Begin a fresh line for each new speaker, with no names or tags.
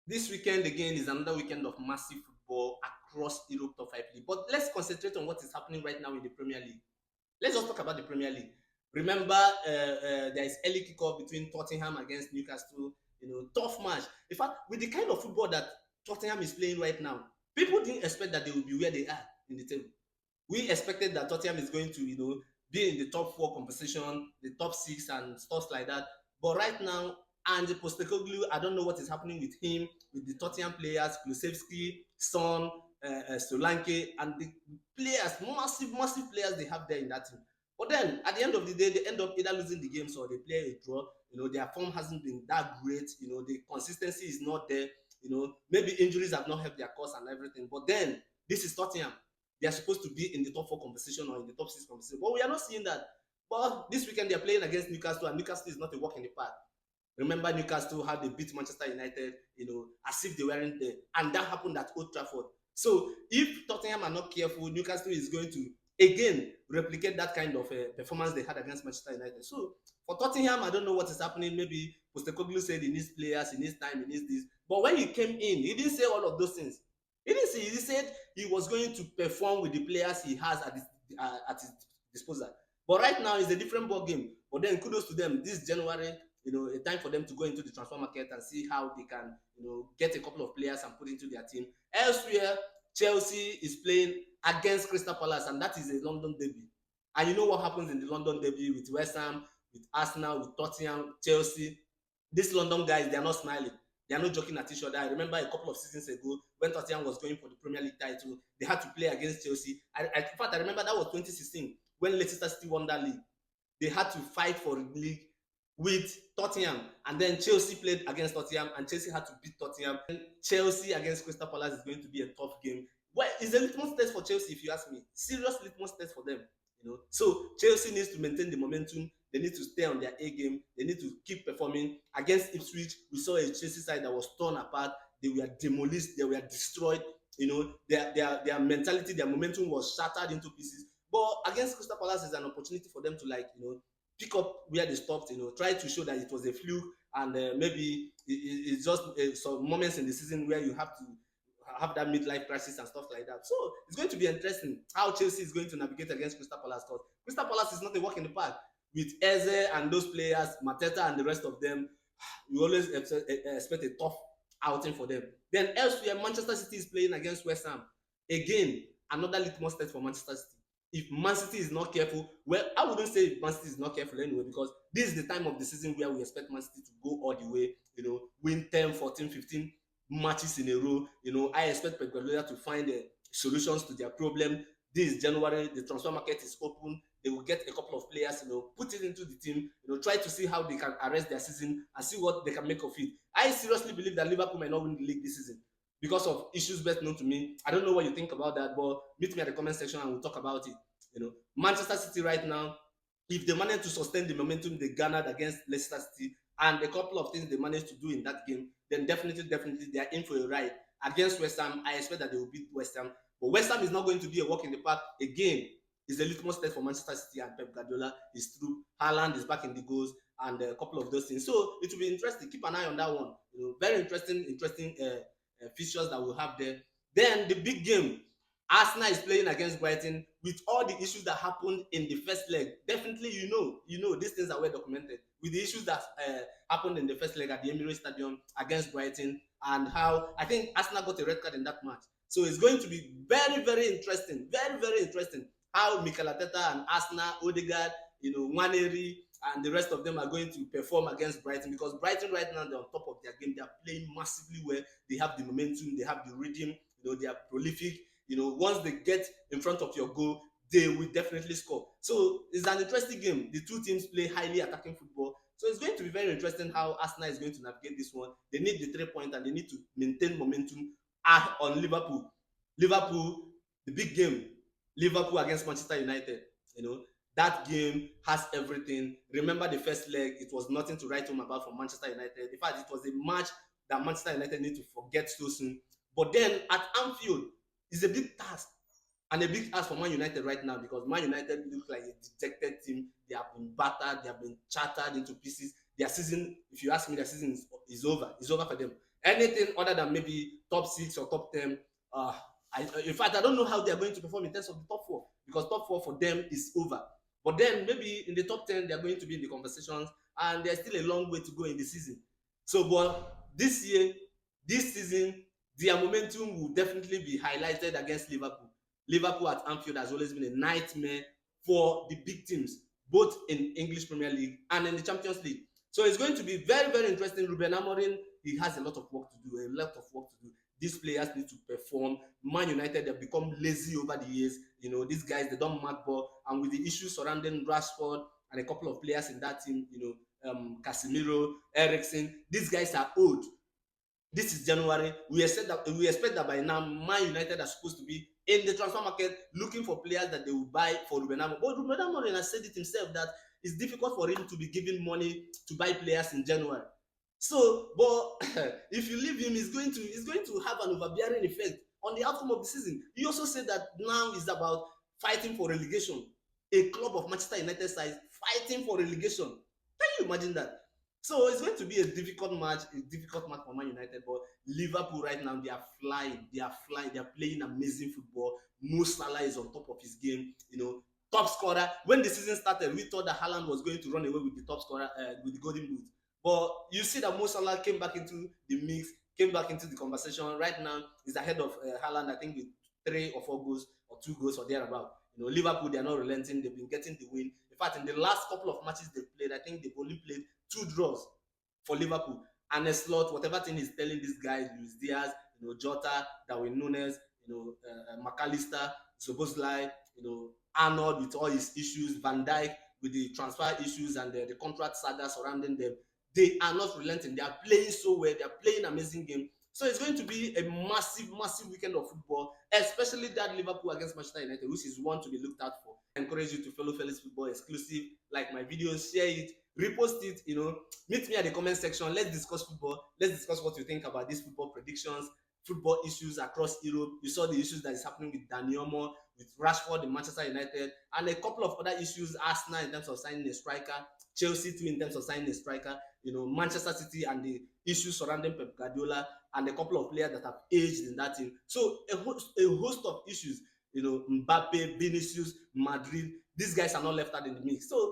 This weekend again is another weekend of massive football across Europe top five league. But let's concentrate on what is happening right now in the Premier League. Let's just talk about the Premier League. Remember, there is early kickoff between Tottenham against Newcastle. Tough match. In fact, with the kind of football that Tottenham is playing right now, people didn't expect that they would be where they are in the table. We expected that Tottenham is going to, be in the top four composition, the top six, and stuff like that. But right now, and Postecoglou, I don't know what is happening with him, with the Tottenham players, Kulusevski, Son, Solanke, and the players, massive players they have there in that team. But then at the end of the day, they end up either losing the games or they play a draw. Their form hasn't been that great. The consistency is not there. Maybe injuries have not helped their cause and everything. But then this is Tottenham. They are supposed to be in the top four competition or in the top six competition. But we are not seeing that. But this weekend they are playing against Newcastle, and Newcastle is not a walk in the park. Remember, Newcastle how they beat Manchester United, as if they weren't there, and that happened at Old Trafford. So if Tottenham are not careful, Newcastle is going to again replicate that kind of performance they had against Manchester United. So for Tottenham, I don't know what is happening. Maybe Postecoglou said he needs players, he needs time, he needs this. But when he came in, he didn't say all of those things. He didn't say. He said he was going to perform with the players he has at his disposal. But right now, it's a different ball game. But then, kudos to them. This January, a time for them to go into the transfer market and see how they can, get a couple of players and put into their team. Elsewhere, Chelsea is playing against Crystal Palace, and that is a London derby. And you know what happens in the London derby with West Ham, with Arsenal, with Tottenham, Chelsea. These London guys, they are not smiling. They are not joking at each other. I remember a couple of seasons ago when Tottenham was going for the Premier League title, they had to play against Chelsea. In fact, I remember that was 2016 when Leicester City won that league. They had to fight for the league with Tottenham, and then Chelsea played against Tottenham, and Chelsea had to beat Tottenham. And Chelsea against Crystal Palace is going to be a tough game. Well, it's a litmus test for Chelsea, if you ask me. Serious litmus test for them. So Chelsea needs to maintain the momentum. They need to stay on their A game. They need to keep performing. Against Ipswich, we saw a Chelsea side that was torn apart. They were demolished. They were destroyed. Their mentality, their momentum was shattered into pieces. But against Crystal Palace is an opportunity for them to pick up where they stopped. Try to show that it was a fluke, and maybe it's just some moments in the season where you have to have that midlife crisis and stuff like that. So it's going to be interesting how Chelsea is going to navigate against Crystal Palace, because Crystal Palace is not a walk in the park. With Eze and those players, Mateta and the rest of them, you always expect a tough outing for them. Then elsewhere, Manchester City is playing against West Ham. Again, another litmus test for Manchester City. If Man City is not careful, well, I wouldn't say if Man City is not careful anyway, because this is the time of the season where we expect Man City to go all the way, win 10, 14, 15 matches in a row. I expect Pep Guardiola to find solutions to their problem. This January, the transfer market is open. They will get a couple of players, put it into the team, try to see how they can arrest their season and see what they can make of it. I seriously believe that Liverpool might not win the league this season because of issues best known to me. I don't know what you think about that, but meet me at the comment section and we'll talk about it. Manchester City right now, if they manage to sustain the momentum they garnered against Leicester City and a couple of things they managed to do in that game, then definitely they are in for a ride. Against West Ham, I expect that they will beat West Ham. But West Ham is not going to be a walk in the park again. It's a litmus test for Manchester City, and Pep Guardiola is through. Haaland is back in the goals and a couple of those things. So it will be interesting. Keep an eye on that one. Very interesting features that we'll have there. Then the big game, Arsenal is playing against Brighton with all the issues that happened in the first leg. Definitely, these things are well documented with the issues that happened in the first leg at the Emirates Stadium against Brighton, and how I think Arsenal got a red card in that match. So it's going to be very, very interesting, very, very interesting how Mikel Arteta and Arsenal, Odegaard, Nwaneri, and the rest of them are going to perform against Brighton, because Brighton right now, they're on top of their game. They are playing massively well. They have the momentum, they have the rhythm, they are prolific. Once they get in front of your goal, they will definitely score. So it's an interesting game. The two teams play highly attacking football. So it's going to be very interesting how Arsenal is going to navigate this one. They need the 3 point and they need to maintain momentum on Liverpool. Liverpool, the big game, Liverpool against Manchester United. That game has everything. Remember the first leg, it was nothing to write home about for Manchester United. In fact, it was a match that Manchester United need to forget so soon. But then at Anfield, it's a big task and a big ask for Man United right now, because Man United look like a dejected team. They have been battered, they have been shattered into pieces. Their season, if you ask me, their season is over. It's over for them. Anything other than maybe top 6 or top 10, in fact, I don't know how they are going to perform in terms of the top 4, because top 4 for them is over. But then maybe in the top 10, they are going to be in the conversations, and there's still a long way to go in the season. So, but this year, this season, their momentum will definitely be highlighted against Liverpool. Liverpool at Anfield has always been a nightmare for the big teams, both in English Premier League and in the Champions League. So it's going to be very, very interesting. Ruben Amorim, he has a lot of work to do, a lot of work to do. These players need to perform. Man United have become lazy over the years. You know, these guys, they don't mark ball. And with the issues surrounding Rashford and a couple of players in that team, Casemiro, Eriksen, these guys are old. This is January. We expect that by now, Man United are supposed to be in the transfer market looking for players that they will buy for Ruben Amorim. But Ruben Amorim has said it himself that it's difficult for him to be giving money to buy players in January. So, but if you leave him, it's going to have an overbearing effect on the outcome of the season. He also said that now is about fighting for relegation. A club of Manchester United size fighting for relegation. Can you imagine that? So it's going to be a difficult match for Man United. But Liverpool right now, they are flying. They are flying. They are playing amazing football. Mo Salah is on top of his game. Top scorer. When the season started, we thought that Haaland was going to run away with the top scorer, with the Golden Boot. But you see that Mo Salah came back into the mix, came back into the conversation. Right now, he's ahead of Haaland, I think, with 3 or 4 goals or 2 goals or thereabout. Liverpool, they are not relenting. They've been getting the win. In fact, in the last couple of matches they've played, I think they've only played 2 draws for Liverpool. And a slot, whatever thing he's telling these guys, Luis Diaz, Jota, Darwin Nunes, McAllister, Zoboslai, Arnold with all his issues, Van Dijk with the transfer issues and the contract saga surrounding them. They are not relenting. They are playing so well. They are playing amazing game. So it's going to be a massive, massive weekend of football, especially that Liverpool against Manchester United, which is one to be looked out for. I encourage you to follow Felix Football Exclusive, like my videos, share it, repost it, meet me at the comment section. Let's discuss football. Let's discuss what you think about these football predictions, football issues across Europe. You saw the issues that is happening with Dani Olmo, with Rashford in Manchester United, and a couple of other issues. Arsenal in terms of signing a striker, Chelsea too in terms of signing a striker, Manchester City and the issues surrounding Pep Guardiola and a couple of players that have aged in that team. So a host of issues, Mbappe, Vinicius, Madrid, these guys are not left out in the mix. So